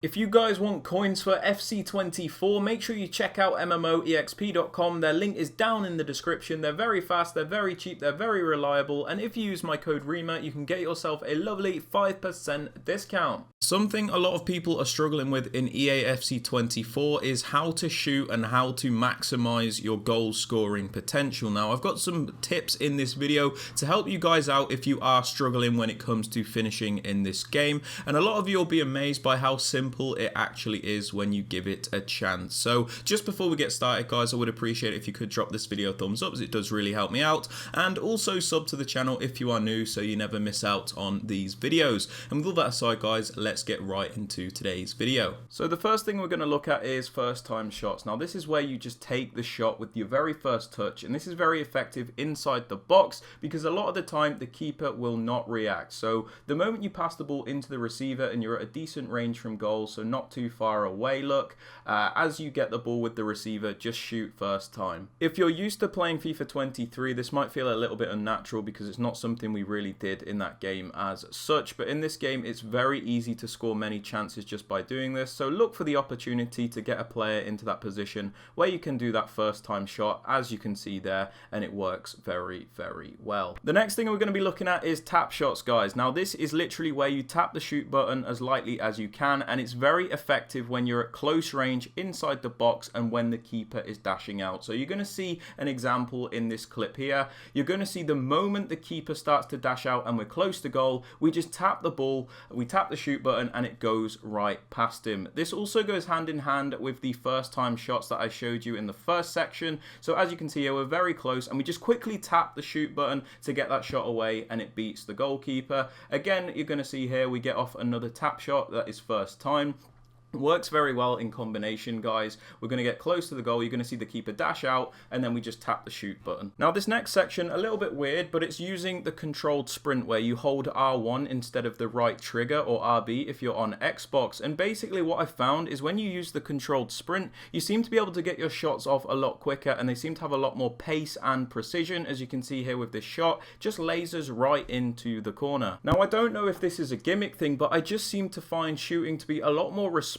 If you guys want coins for FC24, make sure you check out MMOEXP.com. Their link is down in the description. They're very fast, they're very cheap, they're very reliable, and if you use my code Rema, you can get yourself a lovely 5% discount. Something a lot of people are struggling with in EA FC24 is how to shoot and how to maximize your goal scoring potential. Now, I've got some tips in this video to help you guys out if you are struggling when it comes to finishing in this game, and a lot of you will be amazed by how simple it actually is when you give it a chance. So just before we get started, guys, I would appreciate it if you could drop this video a thumbs up, as it does really help me out, and also sub to the channel if you are new so you never miss out on these videos. And with all that aside, guys, let's get right into today's video. So the first thing we're going to look at is first time shots. Now this is where you just take the shot with your very first touch, and this is very effective inside the box because a lot of the time the keeper will not react. So the moment you pass the ball into the receiver and you're at a decent range from goal, so not too far away, look, as you get the ball with the receiver, just shoot first time. If you're used to playing FIFA 23, this might feel a little bit unnatural because it's not something we really did in that game as such, but in this game it's very easy to score many chances just by doing this. So look for the opportunity to get a player into that position where you can do that first time shot, as you can see there, and it works very, very well. The next thing we're going to be looking at is tap shots, guys. Now this is literally where you tap the shoot button as lightly as you can, and it's very effective when you're at close range inside the box and when the keeper is dashing out. So you're going to see an example in this clip here. You're going to see the moment the keeper starts to dash out and we're close to goal, we just tap the ball, we tap the shoot button, and it goes right past him. This also goes hand in hand with the first time shots that I showed you in the first section. So as you can see here, we're very close and we just quickly tap the shoot button to get that shot away, and it beats the goalkeeper. Again, you're going to see here we get off another tap shot that is first time. Works very well in combination, guys. We're going to get close to the goal, you're going to see the keeper dash out, and then we just tap the shoot button. Now this next section, a little bit weird, but it's using the controlled sprint where you hold R1 instead of the right trigger, or RB if you're on Xbox. And basically what I found is when you use the controlled sprint, you seem to be able to get your shots off a lot quicker, and they seem to have a lot more pace and precision. As you can see here with this shot, just lasers right into the corner. Now I don't know if this is a gimmick thing, but I just seem to find shooting to be a lot more responsive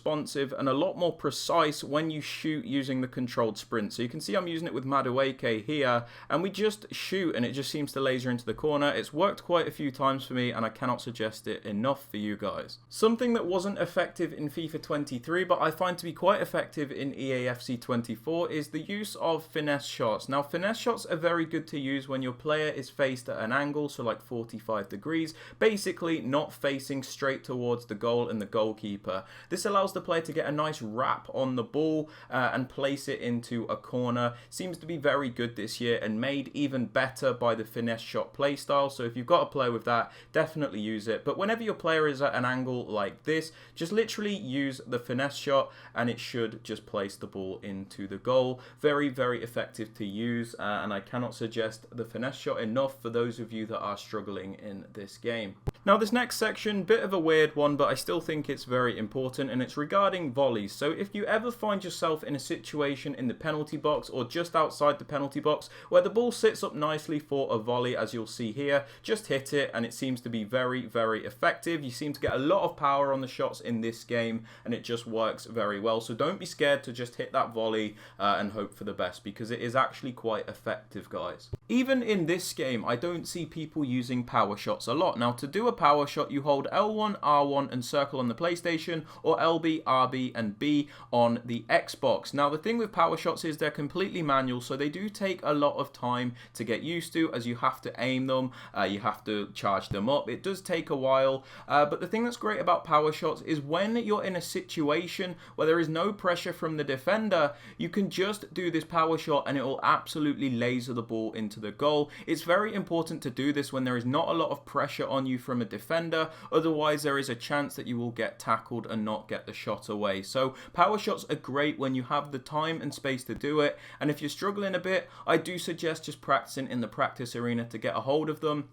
and a lot more precise when you shoot using the controlled sprint. So you can see I'm using it with Madueke here, and we just shoot and it just seems to laser into the corner. It's worked quite a few times for me, and I cannot suggest it enough for you guys. Something that wasn't effective in FIFA 23 but I find to be quite effective in EA FC 24 is the use of finesse shots. Now finesse shots are very good to use when your player is faced at an angle, so like 45 degrees, basically not facing straight towards the goal and the goalkeeper. This allows the player to get a nice wrap on the ball and place it into a corner. Seems to be very good this year and made even better by the finesse shot playstyle. So if you've got a player with that, definitely use it. But whenever your player is at an angle like this, just literally use the finesse shot and it should just place the ball into the goal. Very, very effective to use, and I cannot suggest the finesse shot enough for those of you that are struggling in this game. Now this next section, bit of a weird one, but I still think it's very important, and it's regarding volleys. So if you ever find yourself in a situation in the penalty box or just outside the penalty box where the ball sits up nicely for a volley, as you'll see here, just hit it and it seems to be very, very effective. You seem to get a lot of power on the shots in this game and it just works very well. So don't be scared to just hit that volley and hope for the best, because it is actually quite effective, guys. Even in this game, I don't see people using power shots a lot. Now to do a power shot, you hold L1, R1 and circle on the PlayStation, or LB, RB and B on the Xbox. Now the thing with power shots is they're completely manual, so they do take a lot of time to get used to, as you have to aim them, you have to charge them up. It does take a while, but the thing that's great about power shots is when you're in a situation where there is no pressure from the defender, you can just do this power shot and it will absolutely laser the ball into the goal. It's very important to do this when there is not a lot of pressure on you from a defender, otherwise there is a chance that you will get tackled and not get the shot away. So power shots are great when you have the time and space to do it, and if you're struggling a bit, I do suggest just practicing in the practice arena to get a hold of them.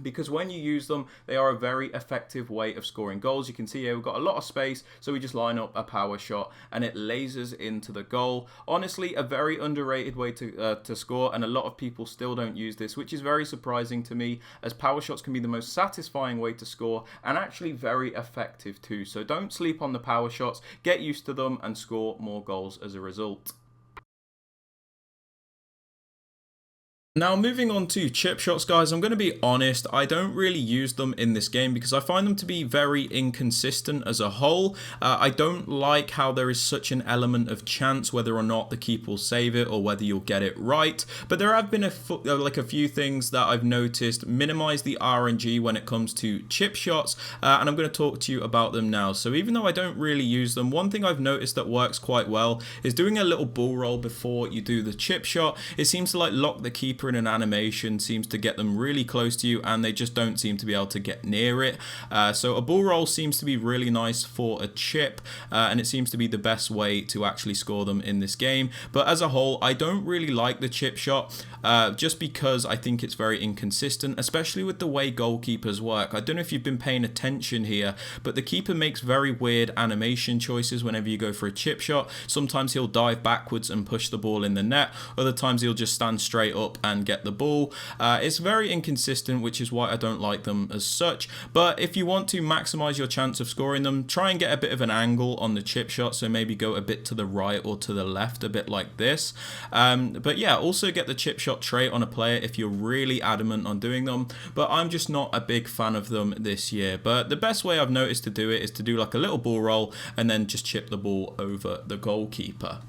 because when you use them, they are a very effective way of scoring goals. You can see here we've got a lot of space, so we just line up a power shot and it lasers into the goal. Honestly, a very underrated way to score, and a lot of people still don't use this, which is very surprising to me, as power shots can be the most satisfying way to score and actually very effective too. So don't sleep on the power shots, get used to them and score more goals as a result. Now, moving on to chip shots, guys, I'm going to be honest, I don't really use them in this game because I find them to be very inconsistent as a whole. I don't like how there is such an element of chance whether or not the keeper will save it or whether you'll get it right. But there have been a few things that I've noticed minimize the RNG when it comes to chip shots, and I'm going to talk to you about them now. So even though I don't really use them, one thing I've noticed that works quite well is doing a little ball roll before you do the chip shot. It seems to like lock the keeper in an animation, seems to get them really close to you, and they just don't seem to be able to get near it. So a ball roll seems to be really nice for a chip, and it seems to be the best way to actually score them in this game. But as a whole, I don't really like the chip shot, just because I think it's very inconsistent, especially with the way goalkeepers work. I don't know if you've been paying attention here, but the keeper makes very weird animation choices whenever you go for a chip shot. Sometimes he'll dive backwards and push the ball in the net, other times he'll just stand straight up and get the ball. It's very inconsistent, which is why I don't like them as such. But if you want to maximize your chance of scoring them, try and get a bit of an angle on the chip shot, so maybe go a bit to the right or to the left, a bit like this. But yeah, also get the chip shot trait on a player if you're really adamant on doing them, but I'm just not a big fan of them this year. But the best way I've noticed to do it is to do like a little ball roll and then just chip the ball over the goalkeeper.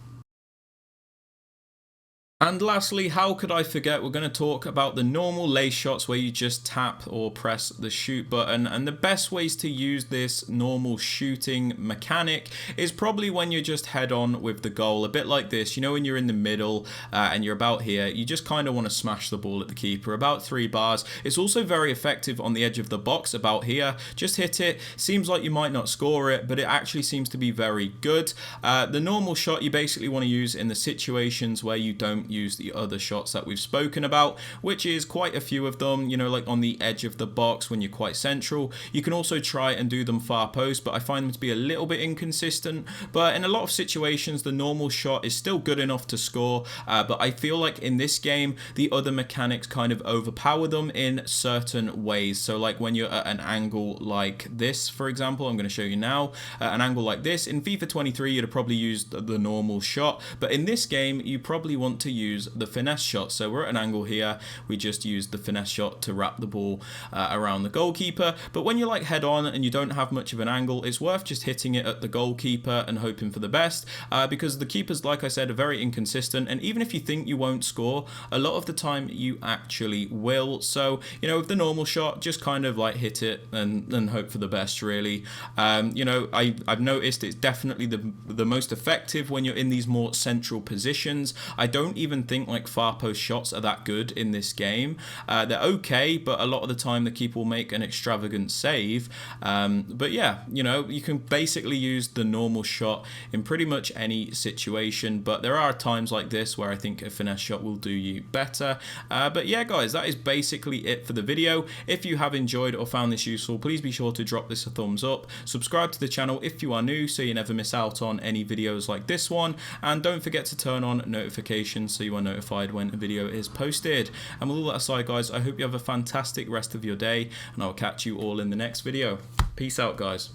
And lastly, how could I forget, we're going to talk about the normal lace shots where you just tap or press the shoot button. And the best ways to use this normal shooting mechanic is probably when you're just head on with the goal, a bit like this. You know, when you're in the middle and you're about here, you just kind of want to smash the ball at the keeper, about 3 bars. It's also very effective on the edge of the box, about here. Just hit it. Seems like you might not score it, but it actually seems to be very good. The normal shot you basically want to use in the situations where you don't use the other shots that we've spoken about, which is quite a few of them, you know, like on the edge of the box when you're quite central. You can also try and do them far post, but I find them to be a little bit inconsistent. But in a lot of situations, the normal shot is still good enough to score, but I feel like in this game, the other mechanics kind of overpower them in certain ways. So like when you're at an angle like this, for example, I'm going to show you now, an angle like this. In FIFA 23, you'd have probably used the normal shot, but in this game, you probably want to use the finesse shot. So we're at an angle here, we just use the finesse shot to wrap the ball around the goalkeeper. But when you're like head on and you don't have much of an angle, it's worth just hitting it at the goalkeeper and hoping for the best, because the keepers, like I said, are very inconsistent, and even if you think you won't score, a lot of the time you actually will. So, you know, with the normal shot, just kind of like hit it and hope for the best, really. You know, I've noticed it's definitely the most effective when you're in these more central positions. I don't even think like far post shots are that good in this game. They're okay, but a lot of the time the keeper will make an extravagant save. But yeah, you know, you can basically use the normal shot in pretty much any situation, but there are times like this where I think a finesse shot will do you better. But yeah, guys, that is basically it for the video. If you have enjoyed or found this useful, please be sure to drop this a thumbs up. Subscribe to the channel if you are new so you never miss out on any videos like this one, and don't forget to turn on notifications so you are notified when a video is posted. And with all that aside, guys, I hope you have a fantastic rest of your day, and I'll catch you all in the next video. Peace out, guys.